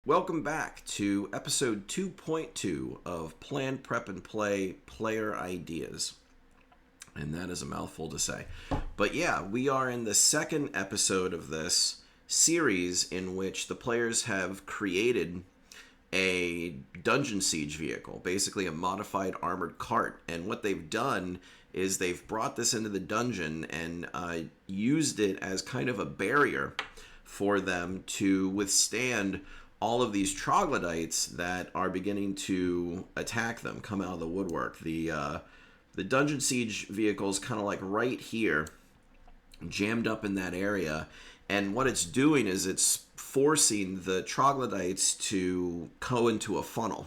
Welcome back to episode 2.2 of Plan, Prep, and Play Player Ideas. And that is a mouthful to say. But yeah, we are in the second episode of this series in which the players have created a dungeon siege vehicle, basically a modified armored cart. And what they've done is they've brought this into the dungeon and used it as kind of a barrier for them to withstand all of these troglodytes that are beginning to attack them, come out of the woodwork. The dungeon siege vehicle is kind of like right here, jammed up in that area, and what it's doing is it's forcing the troglodytes to go into a funnel.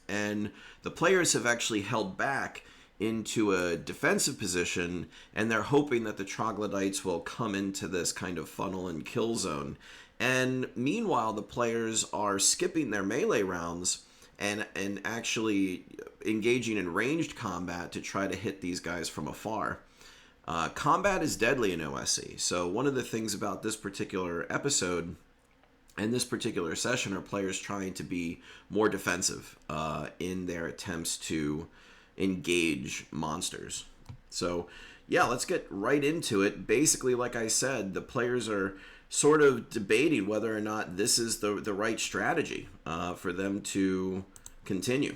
And the players have actually held back into a defensive position, and they're hoping that the troglodytes will come into this kind of funnel and kill zone. And meanwhile, the players are skipping their melee rounds and actually engaging in ranged combat to try to hit these guys from afar. Combat is deadly in OSE, so one of the things about this particular episode and this particular session are players trying to be more defensive in their attempts to engage monsters. So yeah, let's get right into it. Basically, like I said, the players are sort of debating whether or not this is the right strategy for them to continue.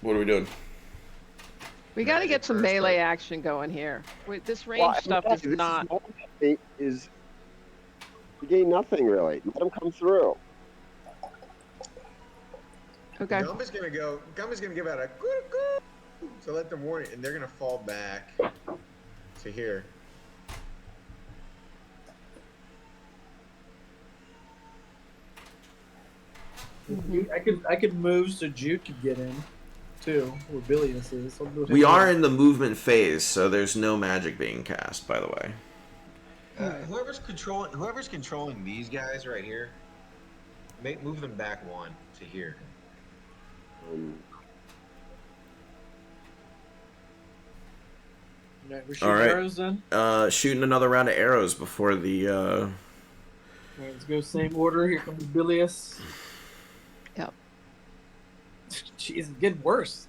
What are we doing? We got to get some melee action going here. This range stuff is not. Is you gain nothing really. Let them come through. Okay. Gumba's gonna give out a goo. So let them warn it, and they're gonna fall back to here. I could move so Jude could get in too, where Bilius is. We are in the movement phase, so there's no magic being cast, by the way. Whoever's controlling these guys right here, move them back one to here. Right, we're shooting All right. arrows then. Shooting another round of arrows before the. All right, let's go same order. Here comes Bilius. Yep. Jeez, it's getting worse.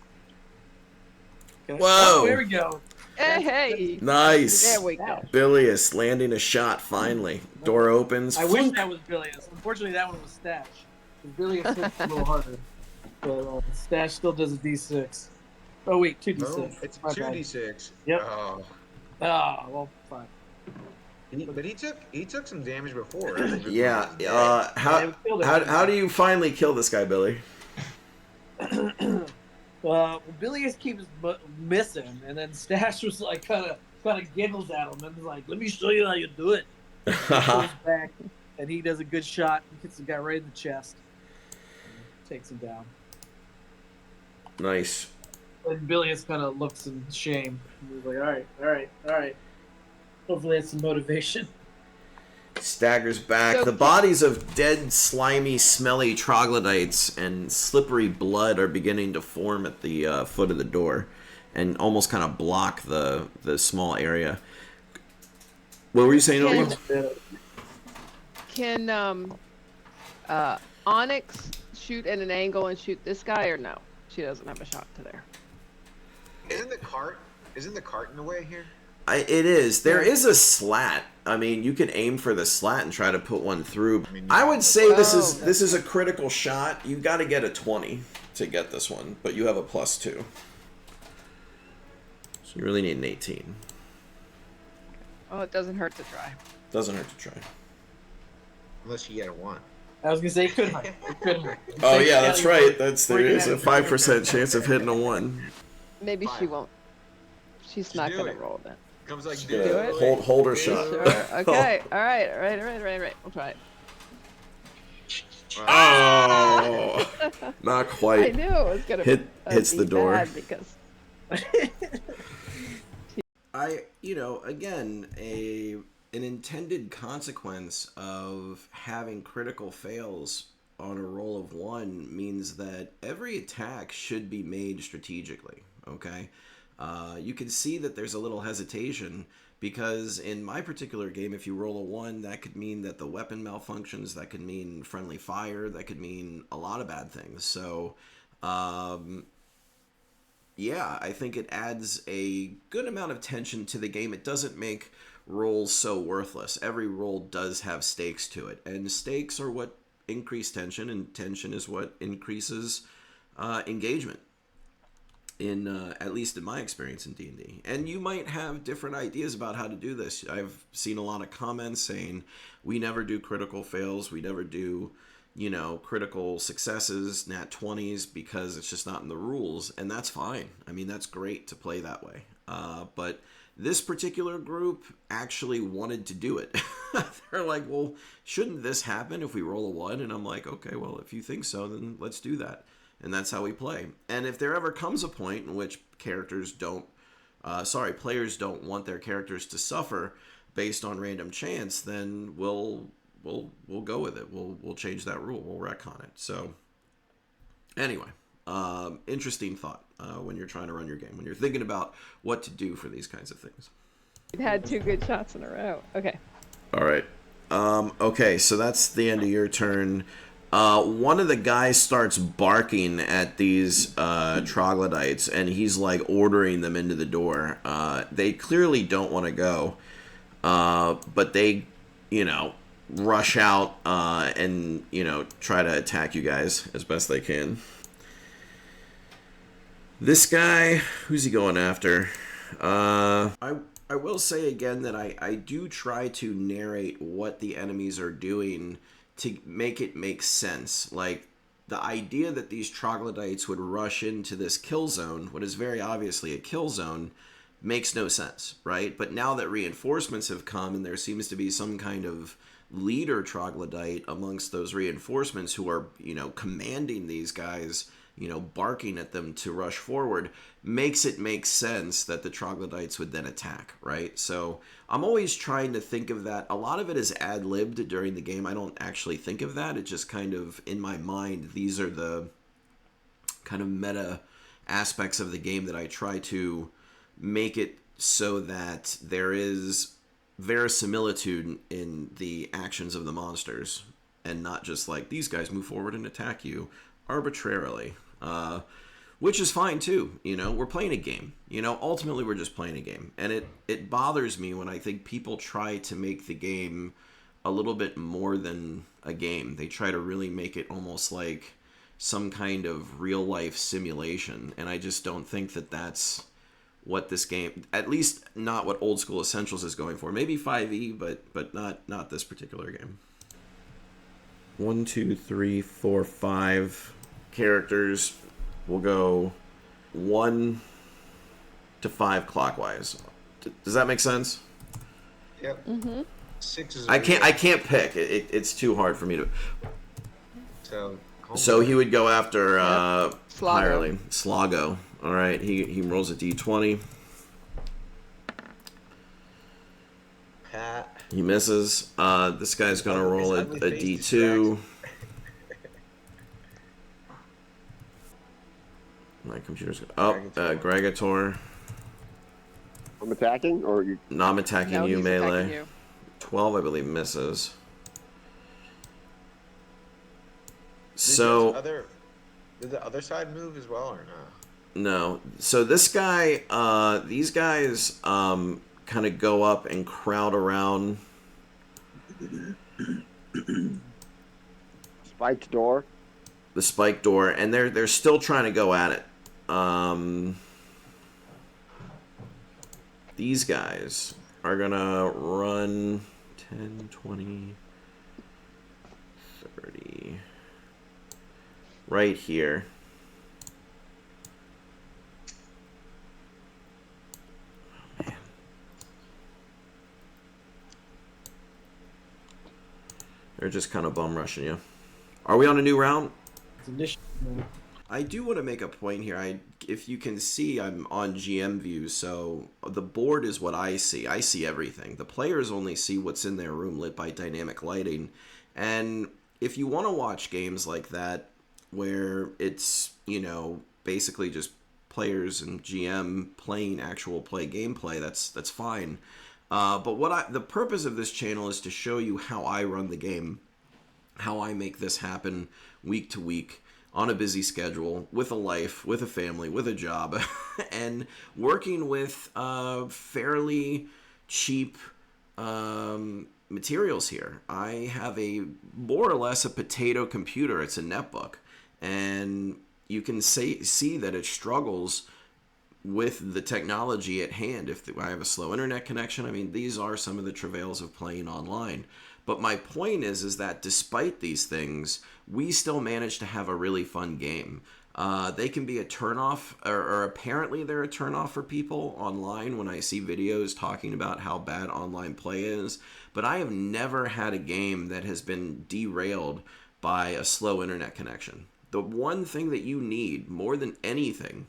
Whoa! Oh, there we go. Hey. Nice. There we go. Bilius landing a shot finally. Door opens. I wish that was Bilius. Unfortunately, that one was Stash. Bilius hits a little harder. But Stash still does a D6. Oh wait, 2d6. No, it's 2d6. Yep. Oh. Well, fine. But he took some damage before. Right? Yeah. How do you finally kill this guy, Billy? Bilius keeps missing, and then Stash was like kind of giggles at him and was like, "Let me show you how you do it." He pulls back, and he does a good shot and hits the guy right in the chest, and takes him down. Nice. And Bilius kind of looks in shame. He's like, all right. Hopefully that's some motivation. Staggers back. So the bodies of dead, slimy, smelly troglodytes and slippery blood are beginning to form at the foot of the door and almost kind of block the small area. What were you saying, Obi? Can Onyx shoot at an angle and shoot this guy, or no? She doesn't have a shot to there. Isn't the cart in the way here? It is. There is a slat. I mean, you can aim for the slat and try to put one through. I would say this is a critical shot. You got to get a 20 to get this one, but you have a +2. So you really need an 18. Oh, it doesn't hurt to try. Doesn't hurt to try. Unless you get a 1. I was gonna say it couldn't hurt. It couldn't hurt. Oh yeah, that's right. There is a 5% chance of hitting a 1. Maybe she won't. She's not do gonna it. roll then. Comes like Do it? Hold her shot. Sure. Okay. All right. We'll try it. Oh, not I quite. knew it was gonna Hits be the door. bad because Again, an intended consequence of having critical fails on a roll of 1 means that every attack should be made strategically, okay? you can see that there's a little hesitation because in my particular game, if you roll a 1, that could mean that the weapon malfunctions, that could mean friendly fire, that could mean a lot of bad things. So, yeah, I think it adds a good amount of tension to the game. It doesn't make rolls so worthless. Every roll does have stakes to it, and stakes are what increase tension, and tension is what increases engagement. In at least in my experience in D&D. And you might have different ideas about how to do this. I've seen a lot of comments saying we never do critical fails, we never do, critical successes, nat 20s, because it's just not in the rules, and that's fine. I mean, that's great to play that way. But this particular group actually wanted to do it. They're like, well, shouldn't this happen if we roll a 1? And I'm like, okay, well, if you think so, then let's do that. And that's how we play. And if there ever comes a point in which players don't want their characters to suffer based on random chance, then we'll go with it. We'll change that rule. We'll retcon it. So anyway, interesting thought when you're trying to run your game, when you're thinking about what to do for these kinds of things. It had 2 good shots in a row. Okay. All right. Okay, so that's the end of your turn. One of the guys starts barking at these troglodytes, and he's like ordering them into the door. They clearly don't want to go, but they, rush out and, try to attack you guys as best they can. This guy, who's he going after? I will say again that I do try to narrate what the enemies are doing to make it make sense. Like, the idea that these troglodytes would rush into this kill zone, what is very obviously a kill zone, makes no sense, right? But now that reinforcements have come and there seems to be some kind of leader troglodyte amongst those reinforcements who are, commanding these guys, barking at them to rush forward, makes it make sense that the troglodytes would then attack, right? So I'm always trying to think of that. A lot of it is ad-libbed during the game. I don't actually think of that. It just kind of, in my mind, these are the kind of meta aspects of the game that I try to make it so that there is verisimilitude in the actions of the monsters and not just like, these guys move forward and attack you arbitrarily, which is fine too. We're playing a game. Ultimately we're just playing a game, and it bothers me when I think people try to make the game a little bit more than a game. They try to really make it almost like some kind of real life simulation, and I just don't think that that's what this game, at least not what Old School Essentials is going for. Maybe 5e, but not this particular game. 1, 2, 3, 4, 5 characters. We'll go 1 to 5 clockwise. Does that make sense? Yep. Mm-hmm. 6 is. I can't pick. It's too hard for me to. So he would go after Slago. Slago. All right. He rolls a d20. Pat. He misses. This guy's gonna roll a d2. My computer's Gregator. I'm attacking, or you? No, I'm attacking No, you, he's melee. attacking you. 12, I believe, misses. Did the other side move as well or not? No. So this guy, these guys, kind of go up and crowd around. Spiked door. The spike door, and they're still trying to go at it. These guys are gonna run 10, 20, 30. Right here. Oh, man. They're just kind of bum rushing you. Are we on a new round? It's initiative. I do want to make a point here. If you can see, I'm on GM view, so the board is what I see. I see everything. The players only see what's in their room lit by dynamic lighting. And if you want to watch games like that, where it's, basically just players and GM playing actual play gameplay, that's fine. But the purpose of this channel is to show you how I run the game, how I make this happen week to week on a busy schedule, with a life, with a family, with a job, and working with fairly cheap materials here. I have a more or less a potato computer. It's a netbook, and you can see that it struggles with the technology at hand. If I have a slow internet connection, I mean, these are some of the travails of playing online. But my point is that despite these things, we still manage to have a really fun game. They can be a turnoff, or apparently they're a turnoff for people online when I see videos talking about how bad online play is. But I have never had a game that has been derailed by a slow internet connection. The one thing that you need more than anything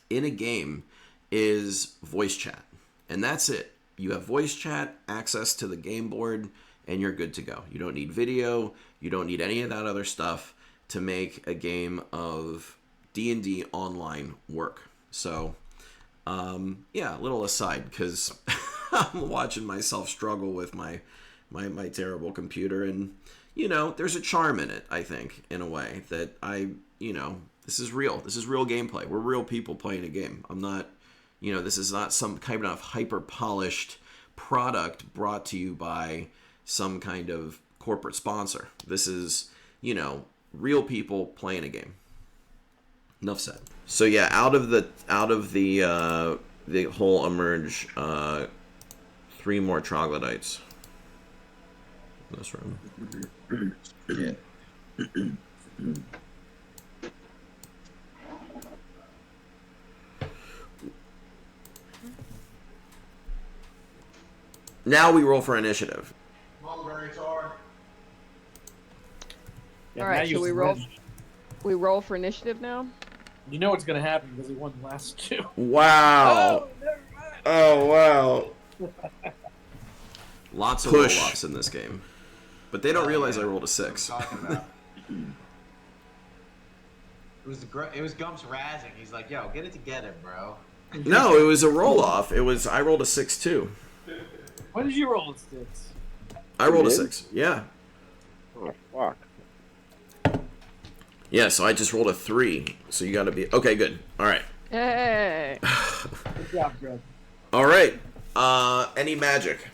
in a game is voice chat. And that's it. You have voice chat, access to the game board, and you're good to go. You don't need video. You don't need any of that other stuff to make a game of D&D online work. So, yeah, a little aside, because I'm watching myself struggle with my terrible computer, and, you know, there's a charm in it, I think, in a way, that this is real. This is real gameplay. We're real people playing a game. I'm not, this is not some kind of hyper-polished product brought to you by some kind of corporate sponsor. This is, real people playing a game. Enough said. So yeah, out of the whole emerge, 3 more troglodytes. This room. Yeah. Now we roll for initiative. Yeah, All now right, you so we just roll. win. We roll for initiative now. You know what's gonna happen because he won the last 2. Wow. Never mind. Oh, wow. Lots of Push. roll-offs in this game. But they don't realize I rolled a 6. Talking about. It was Gumps razzing. He's like, "Yo, get it together, bro." No, it was a roll-off. I rolled a 6 too. What did you roll in sticks? I rolled a did? 6. Yeah. Oh, fuck. Yeah, so I just rolled a 3. So you gotta be... Okay, good. Alright. Hey. Good job, bro. Alright. Any magic?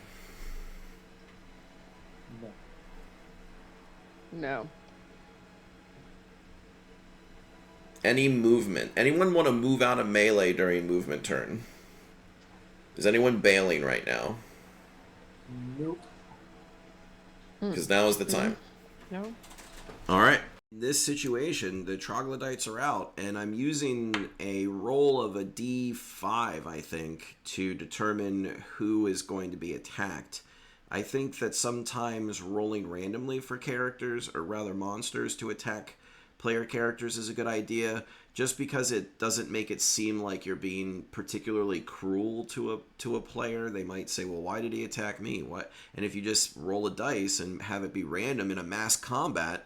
No. No. Any movement? Anyone want to move out of melee during movement turn? Is anyone bailing right now? Nope. Because now is the time. No. Alright. In this situation, the troglodytes are out, and I'm using a roll of a D5, I think, to determine who is going to be attacked. I think that sometimes rolling randomly for characters, or rather monsters, to attack player characters is a good idea, just because it doesn't make it seem like you're being particularly cruel to a player. They might say, well, why did he attack me? What? And if you just roll a dice and have it be random in a mass combat,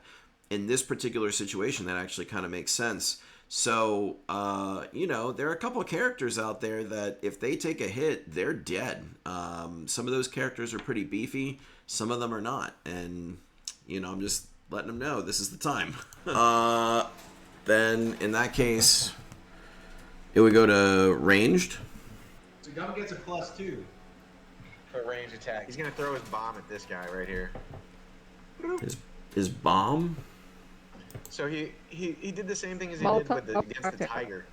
in this particular situation, that actually kind of makes sense. So, there are a couple of characters out there that if they take a hit, they're dead. Some of those characters are pretty beefy. Some of them are not. And, I'm just letting them know this is the time. Then, in that case, it would go to ranged. So Gum gets a +2 for range attack. He's gonna throw his bomb at this guy right here. His bomb? So he did the same thing as he Molotov? did against the tiger.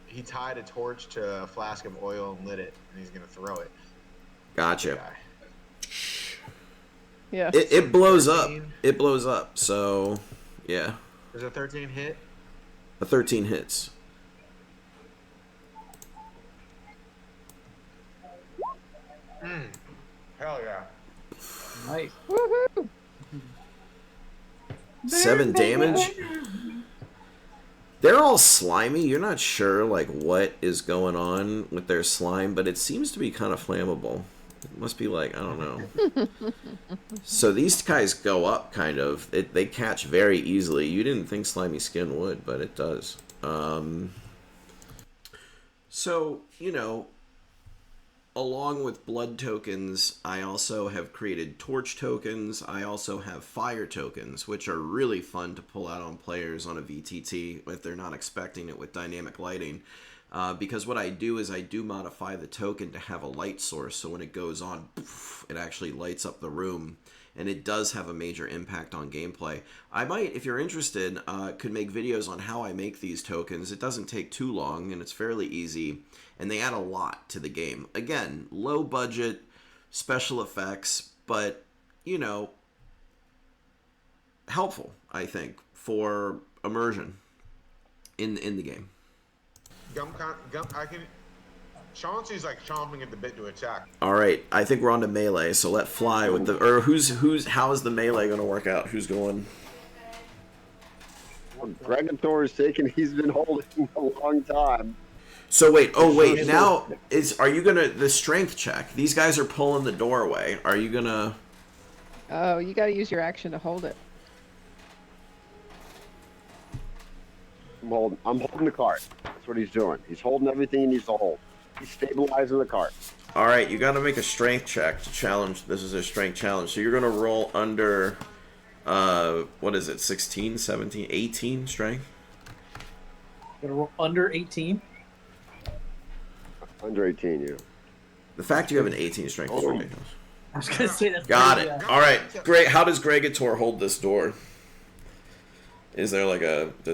He tied a torch to a flask of oil and lit it, and he's gonna throw it. Gotcha. Guy. Yeah. It blows up. 13. It blows up. So, yeah. There's a 13 hit. A 13 hits. Hell yeah. Nice. Woohoo! 7 damage. They're all slimy. You're not sure what is going on with their slime, but it seems to be kind of flammable. It must be I don't know. So these guys go up kind of. They catch very easily. You didn't think slimy skin would, but it does. So, you know, along with blood tokens, I also have created torch tokens. I also have fire tokens, which are really fun to pull out on players on a VTT if they're not expecting it with dynamic lighting. Because what I do is I do modify the token to have a light source, so when it goes on, poof, it actually lights up the room, and it does have a major impact on gameplay. I might, if you're interested, could make videos on how I make these tokens. It doesn't take too long, and it's fairly easy, and they add a lot to the game. Again, low budget, special effects, but, you know, helpful, I think, for immersion in the game. Chauncey's like chomping at the bit to attack. All right, I think we're on to melee, so let fly with the... Or how is the melee going to work out? Who's going? Well, Gregator is taking. He's been holding a long time. So wait, now are you going to... The strength check. These guys are pulling the door away. Are you going to... Oh, you got to use your action to hold it. I'm holding the cart. That's what he's doing. He's holding everything he needs to hold. He's stabilizing the cart. All right, you got to make a strength check to challenge. This is a strength challenge. So you're going to roll under, what is it, 16, 17, 18 strength? Gonna roll under 18. Under 18, yeah. The fact you have an 18 strength is ridiculous. I was gonna say that's Got pretty, it. All right, great. How does Gregator hold this door? Is there like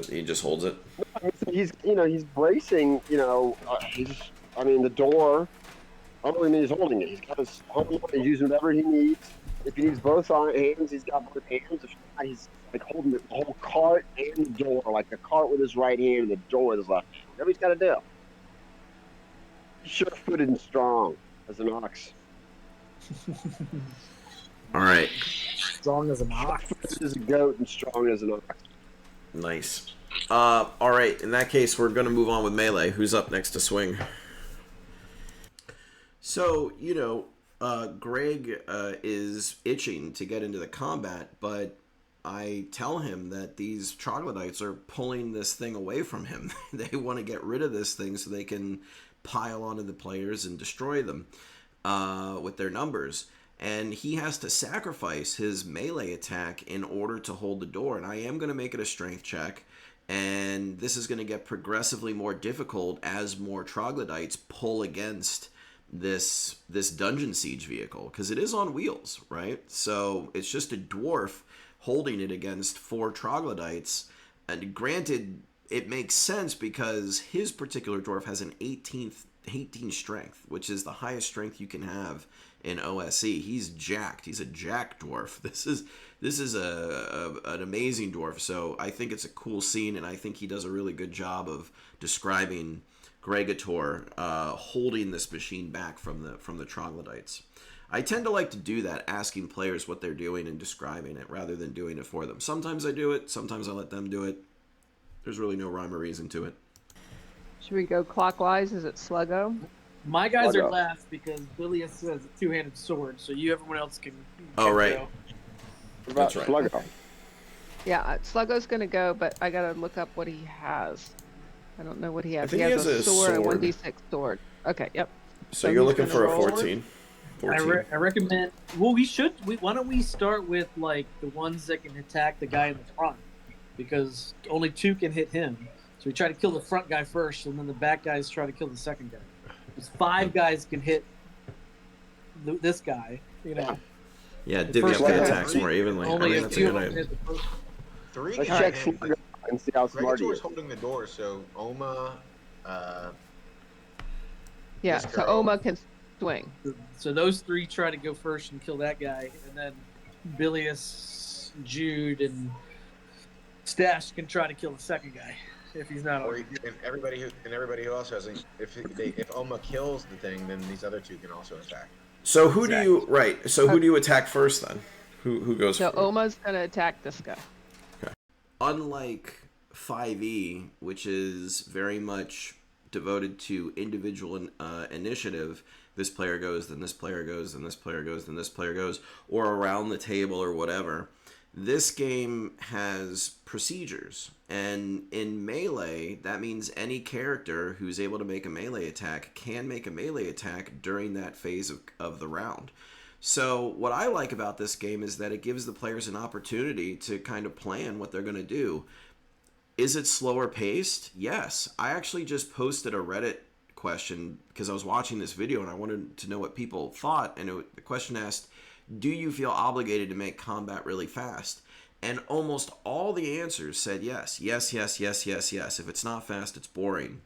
he just holds it? He's bracing. The door. I don't mean he's holding it. He's got his hold. He's using whatever he needs. If he needs both hands, he's got both hands. If not, he's like holding the whole cart and the door, like the cart with his right hand and the door with his left hand. Whatever he's got to do. He's sure-footed and strong as an ox. All right. strong as an ox. Sure-footed as a goat and strong as an ox. Nice. All right. In that case, we're going to move on with melee. Who's up next to swing? So, Greg is itching to get into the combat, but I tell him that these troglodytes are pulling this thing away from him. They want to get rid of this thing so they can pile onto the players and destroy them with their numbers. And he has to sacrifice his melee attack in order to hold the door. And I am going to make it a strength check. And this is going to get progressively more difficult as more troglodytes pull against this dungeon siege vehicle, because it is on wheels, right? So it's just a dwarf holding it against 4 troglodytes. And granted, it makes sense because his particular dwarf has an 18 strength, which is the highest strength you can have in OSE. He's jacked. He's a jack dwarf. This is an amazing dwarf. So I think it's a cool scene, and I think he does a really good job of describing Gregator holding this machine back from the troglodytes. I tend to like to do that, asking players what they're doing and describing it rather than doing it for them. Sometimes I do it. Sometimes I let them do it. There's really no rhyme or reason to it. Should we go clockwise? Is it Sluggo? My guys Sluggo. are last because Billy has a two-handed sword, so everyone else can. Oh, right. go. What about That's right. Sluggo? Yeah, Sluggo's going to go, but I got to look up what he has. I don't know what he has. I think he has a sword, a sword. 1d6 sword. Okay, yep. So you're he's looking for a gonna roll. 14. I recommend. Well, why don't we start with like the ones that can attack the guy in the front, because only 2 can hit him. So we try to kill the front guy first, and then the back guys try to kill the second guy. Because 5 guys can hit this guy. Yeah, divvy up first the guy. attacks more evenly. I Only think if that's a 2 good of them idea. hit the first. 3 Let's can check hit him. Sluggo and see how smart he Gregator's is. holding the door, so Oma. Yeah, This so girl. Oma can swing. So those 3 try to go first and kill that guy, and then Bilius, Jude, and Stash can try to kill the second guy if he's not Or already. and everybody who else has if Oma kills the thing, then these other 2 can also attack. So who do you attack first then? Who goes So first? Oma's going to attack this guy. Unlike 5e, which is very much devoted to individual initiative, this player goes, then this player goes, then this player goes, then this player goes, or around the table or whatever, this game has procedures, and in Melee, that means any character who's able to make a melee attack can make a melee attack during that phase of the round. So what I like about this game is that it gives the players an opportunity to kind of plan what they're going to do. Is it slower paced? Yes. I actually just posted a Reddit question because I was watching this video and I wanted to know what people thought, and the question asked, do you feel obligated to make combat really fast? And almost all the answers said yes. Yes, yes, yes, yes, yes. If it's not fast, it's boring.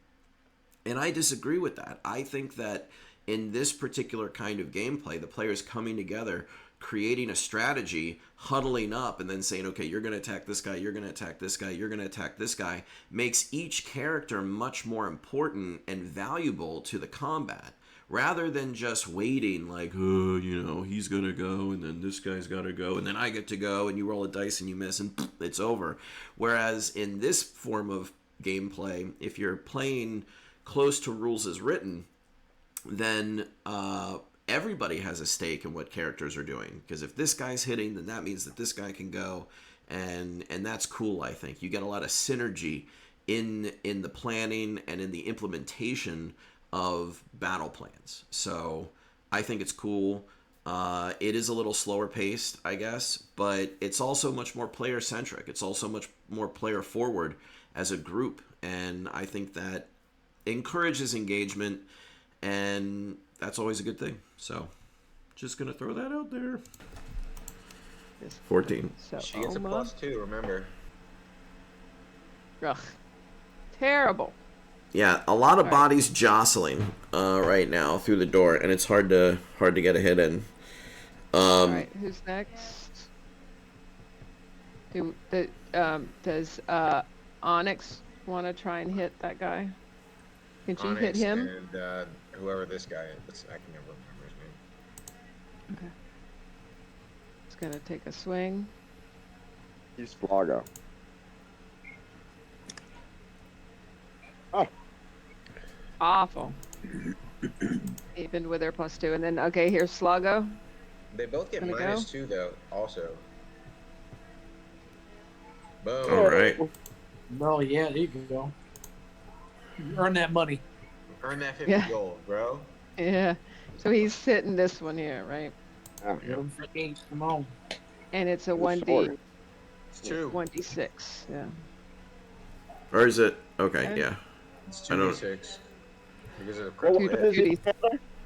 And I disagree with that. I think that in this particular kind of gameplay, the players coming together, creating a strategy, huddling up, and then saying, okay, you're going to attack this guy, you're going to attack this guy, you're going to attack this guy, makes each character much more important and valuable to the combat. Rather than just waiting like, oh, you know, he's going to go, and then this guy's got to go, and then I get to go, and you roll a dice and you miss, and it's over. Whereas in this form of gameplay, if you're playing close to rules as written, then everybody has a stake in what characters are doing. Because if this guy's hitting, then that means that this guy can go, and that's cool, I think. You get a lot of synergy in the planning and in the implementation of battle plans. So I think it's cool. It is a little slower paced, I guess, but it's also much more player centric. It's also much more player forward as a group, and I think that encourages engagement, and that's always a good thing. So just gonna throw that out there. 14. So She gets a Oma. +2, remember. Ugh. Terrible. Yeah, a lot of All right. bodies jostling right now through the door, and it's hard to get a hit in. All right, who's next? Does Onyx want to try and hit that guy? Can you hit Onyx him? And whoever this guy is, I can never remember his name. Okay. It's gonna take a swing. He's Flago. Awful. Even with their +2, and then okay, here's Sluggo. They both get Gonna go? -2 though, also. Boom. All right. Oh yeah, there you go. You earn that money. Earn that 50 Yeah. gold, bro. Yeah. So he's hitting this one here, right? Yeah. Get 'em for 8. Come on. And it's a Good 1d sword. It's 2. 1d6. Yeah. Or is it? Okay, Okay. yeah. It's I don't- 2d6. Because of the Well, critical what hit.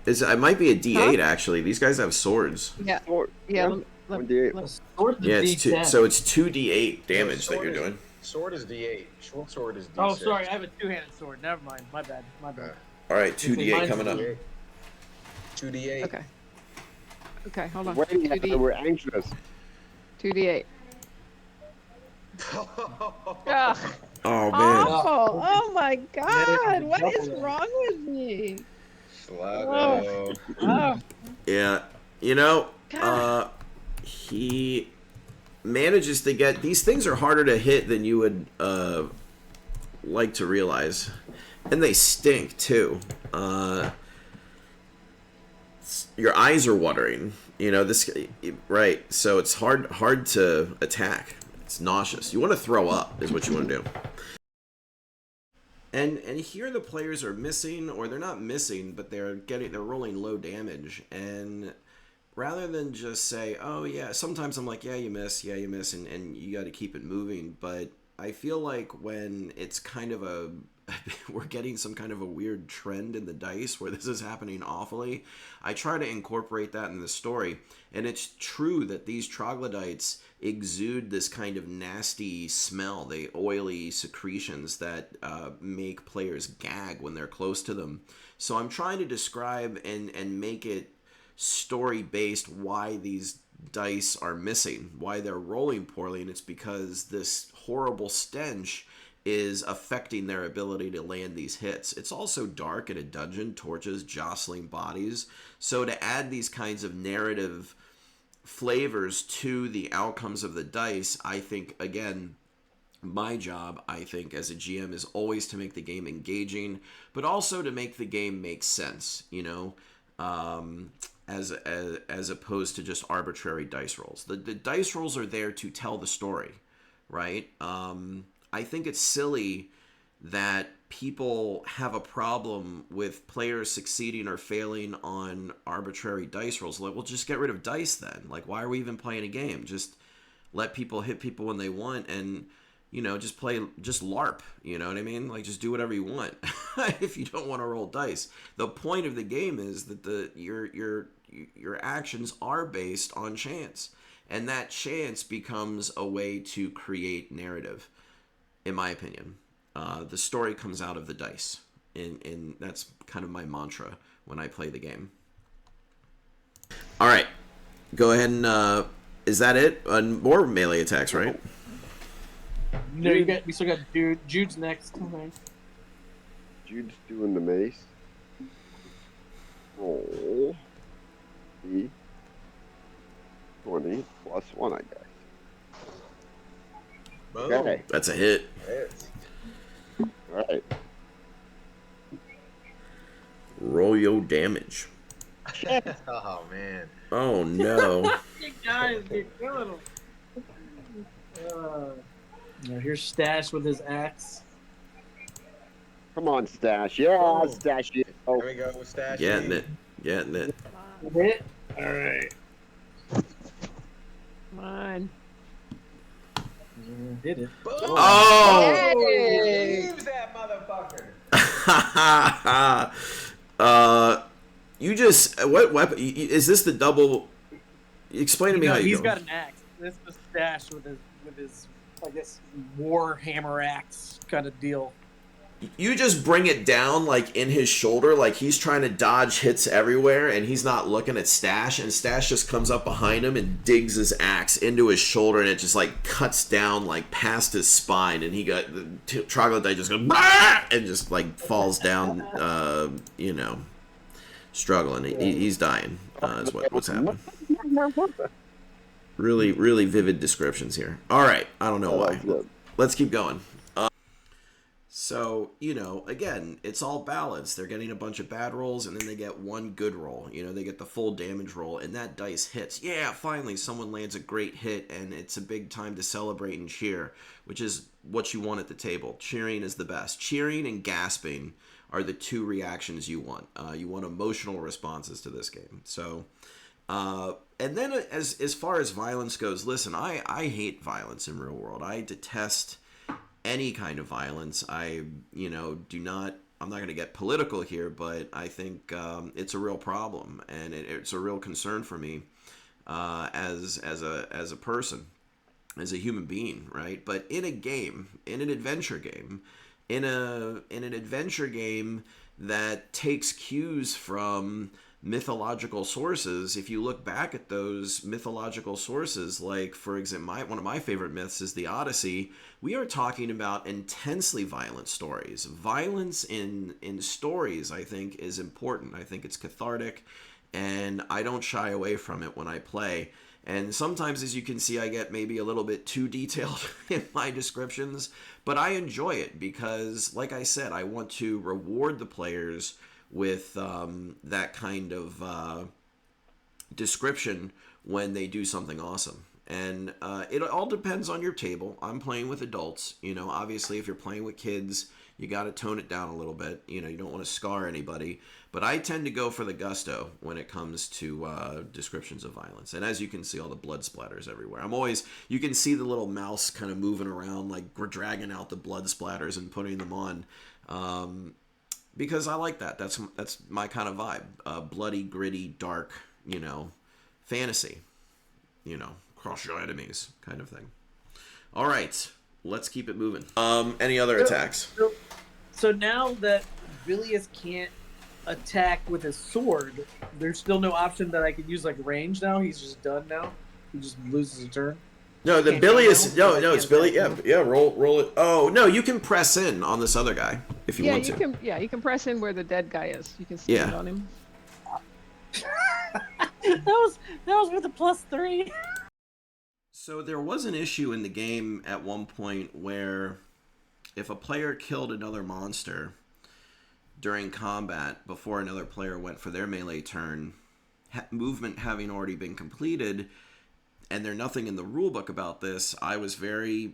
is it? It might be a D8 actually. These guys have swords. Yeah. Sword. Yeah. One D8. The sword Yeah, it's D10. so it's 2d8 damage that sword you're is- doing. Sword is D8. Short sword is D6. Oh, sorry, I have a two-handed sword. Never mind. My bad. My bad. All right, 2d8 Mine's coming up. 2d8. 2d8. Okay. Okay, hold on. Waiting at it, 2d, we're anxious. 2d8. Ugh. Oh man. Awful. Oh my God. What is Double. wrong with me? Sluggo. Oh, Yeah. You know, God. he manages to get these things are harder to hit than you would like to realize, and they stink too. Your eyes are watering. You know this, right? So it's hard to attack. It's nauseous. You want to throw up, is what you want to do. And here the players are missing, or they're not missing, but they're rolling low damage. And rather than just say, oh yeah, sometimes I'm like, yeah, you miss, and you got to keep it moving. But I feel like when it's kind of we're getting some kind of a weird trend in the dice where this is happening awfully, I try to incorporate that in the story. And it's true that these troglodytes exude this kind of nasty smell, the oily secretions that make players gag when they're close to them. So I'm trying to describe and make it story-based why these dice are missing, why they're rolling poorly, and it's because this horrible stench is affecting their ability to land these hits. It's also dark in a dungeon, torches jostling bodies. So to add these kinds of narrative flavors to the outcomes of the dice, I think, again, my job, I think, as a GM is always to make the game engaging, but also to make the game make sense, you know? as opposed to just arbitrary dice rolls. The dice rolls are there to tell the story, right? I think it's silly that people have a problem with players succeeding or failing on arbitrary dice rolls. Like, well, just get rid of dice then. Like, why are we even playing a game? Just let people hit people when they want, and just LARP. You know what I mean? Like, just do whatever you want if you don't want to roll dice. The point of the game is that your actions are based on chance, and that chance becomes a way to create narrative, in my opinion. The story comes out of the dice, and that's kind of my mantra when I play the game. All right, go ahead and is that it? More melee attacks, right? No, we still got Jude. Jude's next. Okay. Jude's doing the mace. Roll. 20 plus 1, I guess. Boom. Okay. That's a hit. Hits. All right. Roll your damage. Oh man. Oh no. You guys, you're killing him. Now here's Stash with his axe. Come on, Stash. Yeah, Oh. Stash. Yeah. Oh, There we go with Stash. Getting it. Hit. All right. Come on. Hit it. Boom. Oh. Hey! Leaves that motherfucker. You just what weapon is this? The double? Explain to me how you he's go. got an axe. This is Stash with his I guess war hammer axe kind of deal. You just bring it down like in his shoulder, like he's trying to dodge hits everywhere, and he's not looking at Stash, and Stash just comes up behind him and digs his axe into his shoulder, and it just like cuts down like past his spine, and he got the Troglodyte just goes bah! And just like falls down, struggling. He's dying. Is what's happening. Really, really vivid descriptions here. All right, I don't know why. Let's keep going. So, again, it's all balanced. They're getting a bunch of bad rolls, and then they get one good roll. They get the full damage roll, and that dice hits. Yeah, finally, someone lands a great hit, and it's a big time to celebrate and cheer, which is what you want at the table. Cheering is the best. Cheering and gasping are the two reactions you want. You want emotional responses to this game. So, and then as far as violence goes, listen, I hate violence in real world. I detest any kind of violence. I'm not going to get political here, but I think it's a real problem, and it's a real concern for me as a person, as a human being, right? But in a game, in an adventure game, in an adventure game that takes cues from mythological sources, if you look back at those mythological sources, like, for example, one of my favorite myths is the Odyssey. We are talking about intensely violent stories. Violence in stories, I think, is important. I think it's cathartic, and I don't shy away from it when I play. And sometimes, as you can see, I get maybe a little bit too detailed in my descriptions, but I enjoy it because, like I said, I want to reward the players with that kind of description when they do something awesome. And it all depends on your table. I'm playing with adults. Obviously, if you're playing with kids, you got to tone it down a little bit. You don't want to scar anybody. But I tend to go for the gusto when it comes to descriptions of violence. And as you can see, all the blood splatters everywhere. You can see the little mouse kind of moving around, like we're dragging out the blood splatters and putting them on. Because I like that. That's my kind of vibe. Bloody, gritty, dark, fantasy. Crush your enemies kind of thing. All right, let's keep it moving. Any other attacks? So now that Bilius can't attack with his sword, there's still no option that I could use like range now. He's just done now. He just loses a turn. No, the Can't Bilius. go No, it's Billy. Yeah. Roll it. Oh no, you can press in on this other guy if you want to. You can press in where the dead guy is. You can stand on him. that was with a +3. So there was an issue in the game at one point where if a player killed another monster during combat before another player went for their melee turn, movement having already been completed, and there's nothing in the rule book about this, I was very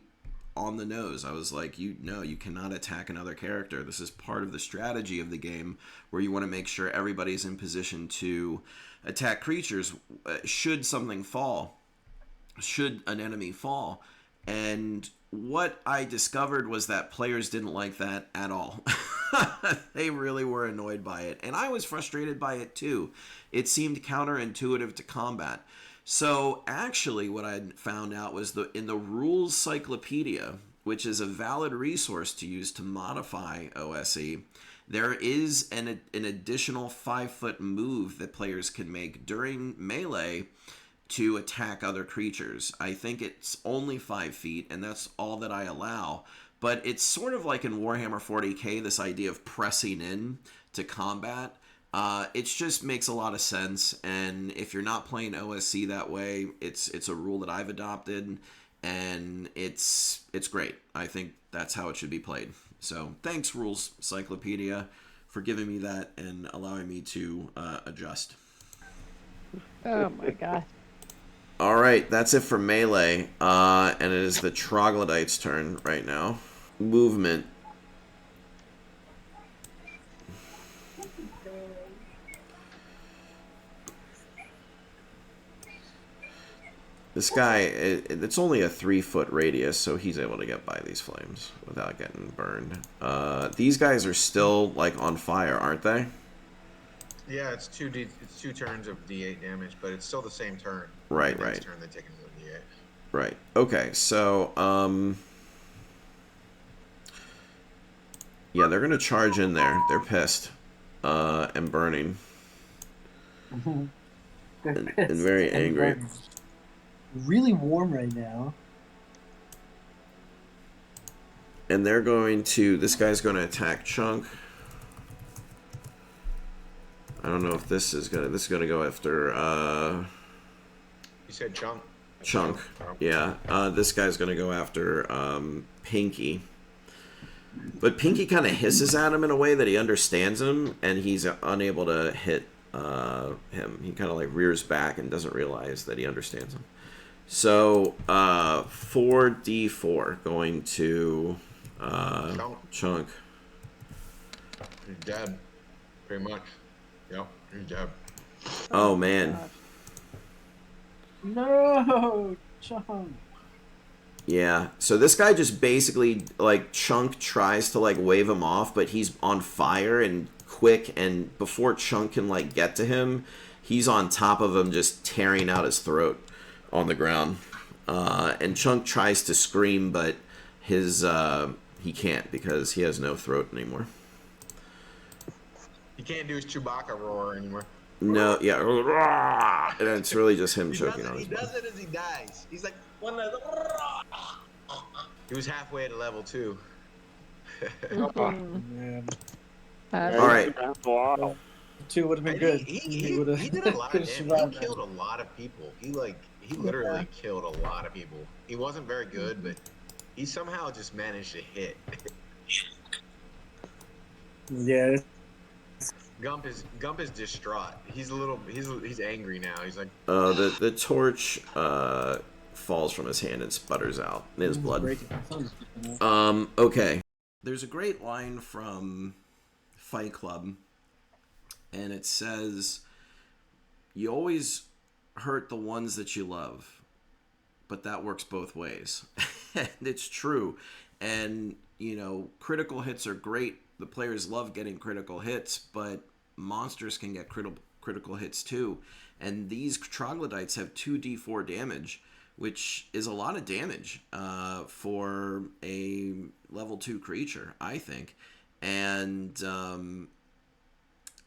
on the nose. I was like, you cannot attack another character. This is part of the strategy of the game, where you want to make sure everybody's in position to attack creatures should an enemy fall. And what I discovered was that players didn't like that at all. They really were annoyed by it, and I was frustrated by it too. It seemed counterintuitive to combat. So actually what I found out was in the rules cyclopedia, which is a valid resource to use to modify OSE, there is an additional 5-foot move that players can make during melee to attack other creatures. I think it's only 5 feet, and that's all that I allow. But it's sort of like in Warhammer 40k, this idea of pressing in to combat. It just makes a lot of sense, and if you're not playing OSE that way, it's a rule that I've adopted, and it's great. I think that's how it should be played. So thanks, Rules Cyclopedia, for giving me that and allowing me to adjust. Oh my god. All right, that's it for melee, and it is the Troglodyte's turn right now. Movement. This guy, it's only a 3-foot radius, so he's able to get by these flames without getting burned. These guys are still, like, on fire, aren't they? Yeah, it's two turns of D8 damage, but it's still the same turn. Right, The next right. turn they take another D8. Right. Okay, so, yeah, they're gonna charge in there. They're pissed. And burning. and very angry. Really warm right now. And they're going to... This guy's going to attack Chunk. I don't know if this is going to... This is going to go after... You said Chunk? Chunk. Yeah. This guy's going to go after Pinky. But Pinky kind of hisses at him in a way that he understands him, and he's unable to hit him. He kind of like rears back and doesn't realize that he understands him. So, 4d4 going to Chunk. He's dead. Pretty much. Yep, he's dead. Oh, man. No, Chunk. Yeah, so this guy just basically, like, Chunk tries to, like, wave him off, but he's on fire and quick, and before Chunk can, like, get to him, he's on top of him just tearing out his throat on the ground. And Chunk tries to scream, but he can't because he has no throat anymore. He can't do his Chewbacca roar anymore. No, yeah. And it's really just him choking on his He does it as he dies. He's like, one of the... He was halfway to level 2. Man. All right. 2 would have been good. He did a lot of damage. He killed a lot of people. He literally killed a lot of people. He wasn't very good, but he somehow just managed to hit. Yeah. Gump is distraught. He's angry now. He's like, the torch falls from his hand and sputters out in his blood. Okay. There's a great line from Fight Club, and it says, "You always hurt the ones that you love, but that works both ways." And it's true. And, you know, critical hits are great. The players love getting critical hits, but monsters can get critical hits too. And these Troglodytes have 2d4 damage, which is a lot of damage for a level 2 creature, I think. And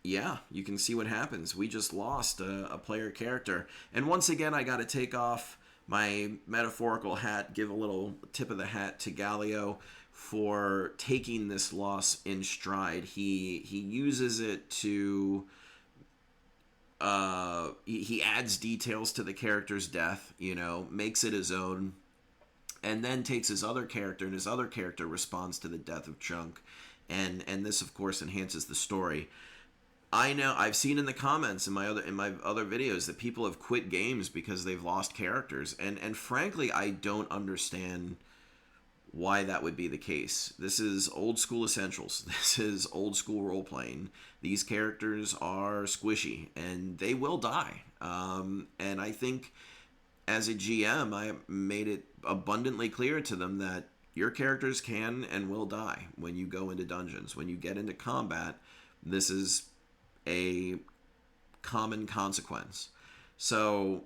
yeah, you can see what happens. We just lost a player character. And once again, I got to take off my metaphorical hat, give a little tip of the hat to Galio for taking this loss in stride. He uses it to... he adds details to the character's death, you know, makes it his own, and then takes his other character, and his other character responds to the death of Chunk, and this, of course, enhances the story. I know. I've seen in the comments in my other videos that people have quit games because they've lost characters, and frankly, I don't understand why that would be the case. This is old school essentials. This is old school role playing. These characters are squishy and they will die. And I think as a GM, I made it abundantly clear to them that your characters can and will die when you go into dungeons. When you get into combat, this is a common consequence. So,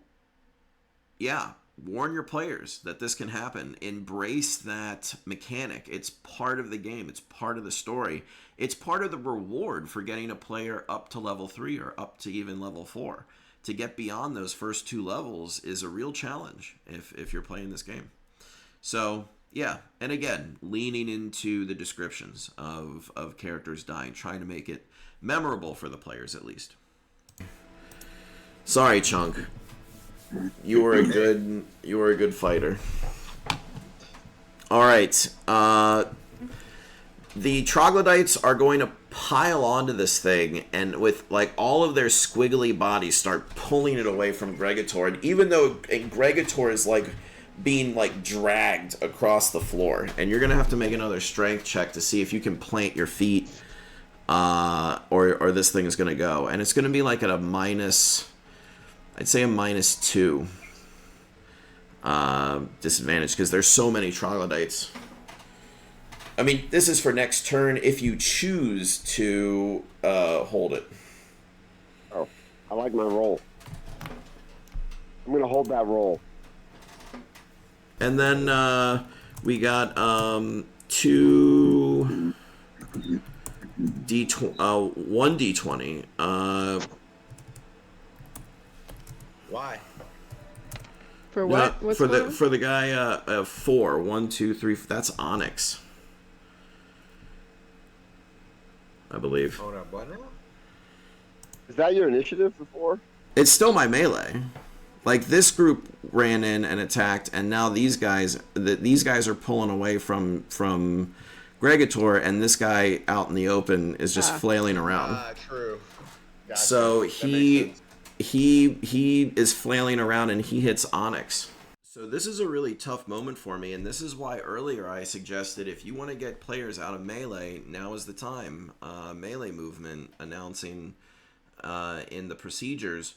yeah, warn your players that this can happen. Embrace that mechanic. It's part of the game. It's part of the story. It's part of the reward for getting a player up to level 3 or up to even level 4. To get beyond those first 2 levels is a real challenge if you're playing this game. So, yeah, and again, leaning into the descriptions of characters dying, trying to make it memorable for the players at least. Sorry, Chunk. You were a good fighter. All right. The Troglodytes are going to pile onto this thing, and with like all of their squiggly bodies start pulling it away from Gregator. And even though Gregator is like being like dragged across the floor, and you're gonna have to make another strength check to see if you can plant your feet, or this thing is gonna go. And it's gonna be like at a minus. I'd say a -2 disadvantage because there's so many Troglodytes. I mean, this is for next turn if you choose to hold it. Oh, I like my roll. I'm going to hold that roll. And then we got 2 1 D20. Why? For what? What's going on? For the guy 4 1 2 3. That's Onyx, I believe. Hold up, what now? Is that your initiative before? It's still my melee. Like this group ran in and attacked, and now these guys are pulling away from Gregator, and this guy out in the open is just flailing around. True. Gotcha. So That makes sense. he is flailing around and he hits Onyx. So this is a really tough moment for me, and this is why earlier I suggested if you want to get players out of melee, now is the time. Melee movement announcing in the procedures,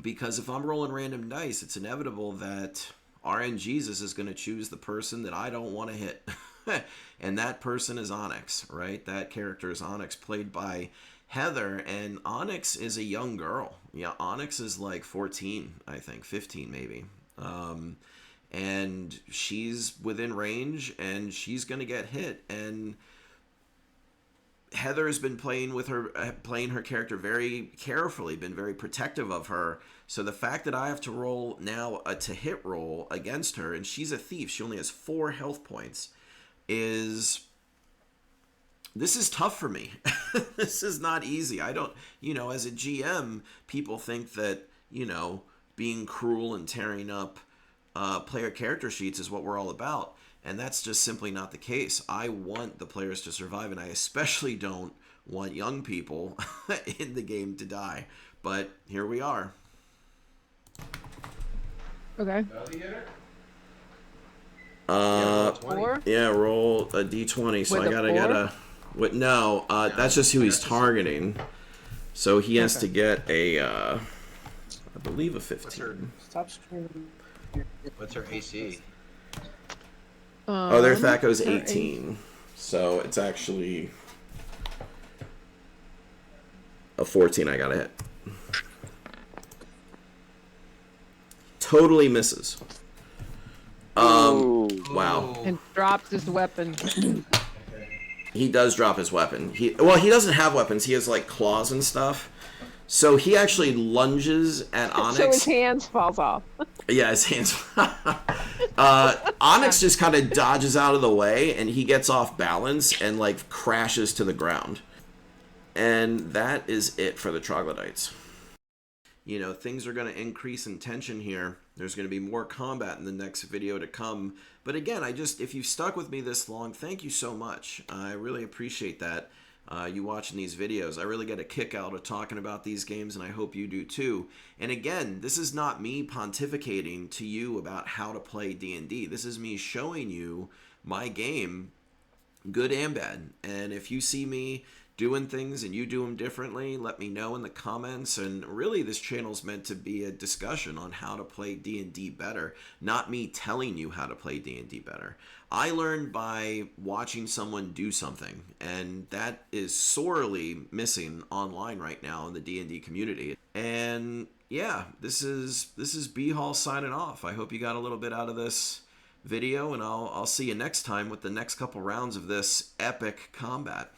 because if I'm rolling random dice, it's inevitable that RNGesus is going to choose the person that I don't want to hit. And that person is Onyx, right? That character is Onyx, played by Heather, and Onyx is a young girl. Yeah, Onyx is like 14, I think, 15 maybe. And she's within range, and she's going to get hit. And Heather has been playing her character very carefully, been very protective of her. So the fact that I have to roll now a to-hit roll against her, and she's a thief, she only has 4 health points, this is tough for me. This is not easy. I don't, as a GM, people think that, being cruel and tearing up player character sheets is what we're all about. And that's just simply not the case. I want the players to survive, and I especially don't want young people in the game to die. But here we are. Okay. 4? Yeah, roll a d20. So With I gotta a get 4? a. No, that's just who he's targeting. So he has to get a, I believe a 15. Stop streaming. What's her AC? Oh, their Thaco's her 18. So it's actually a 14 I gotta hit. Totally misses. Wow. And drops his weapon. He does drop his weapon. He doesn't have weapons. He has like claws and stuff. So he actually lunges at Onyx. So his hands falls off. Yeah, his hands. Onyx just kind of dodges out of the way, and he gets off balance and like crashes to the ground. And that is it for the Troglodytes. Things are going to increase in tension here. There's going to be more combat in the next video to come. But again, if you've stuck with me this long, thank you so much. I really appreciate that. you watching these videos. I really get a kick out of talking about these games, and I hope you do too. And again, this is not me pontificating to you about how to play D&D. This is me showing you my game, good and bad. And if you see me doing things and you do them differently, let me know in the comments. And really, this channel's meant to be a discussion on how to play D&D better, not me telling you how to play D&D better. I learned by watching someone do something, and that is sorely missing online right now in the D&D community. And yeah, this is B Hall signing off. I hope you got a little bit out of this video, and I'll see you next time with the next couple rounds of this epic combat.